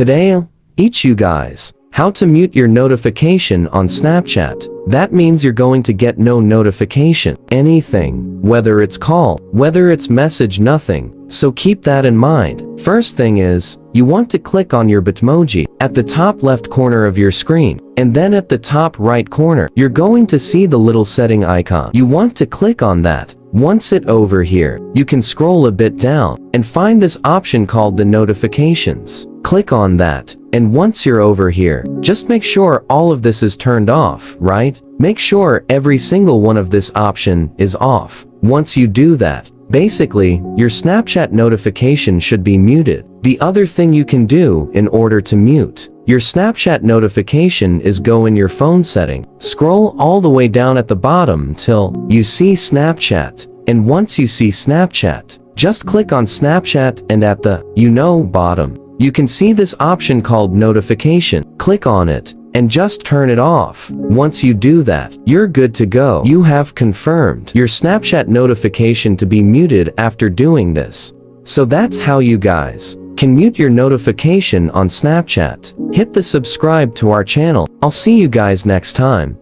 Today I'll teach you guys how to mute your notification on Snapchat. That means you're going to get no notification, anything, whether it's call, whether it's message, nothing. So keep that in mind. First thing is, you want to click on your Bitmoji at the top left corner of your screen, and then at the top right corner, you're going to see the little setting icon. You want to click on that. Once it over here, you can scroll a bit down and find this option called the notifications. Click on that, and once you're over here, just make sure all of this is turned off, right? Make sure every single one of this option is off. Once you do that, basically, your Snapchat notification should be muted. The other thing you can do in order to mute your Snapchat notification is go in your phone setting, scroll all the way down at the bottom till you see Snapchat, and once you see Snapchat, just click on Snapchat, and at the bottom, you can see this option called notification. Click on it and just turn it off. Once you do that, you're good to go. You have confirmed your Snapchat notification to be muted after doing this. So that's how you guys can mute your notification on Snapchat. Hit the subscribe to our channel. I'll see you guys next time.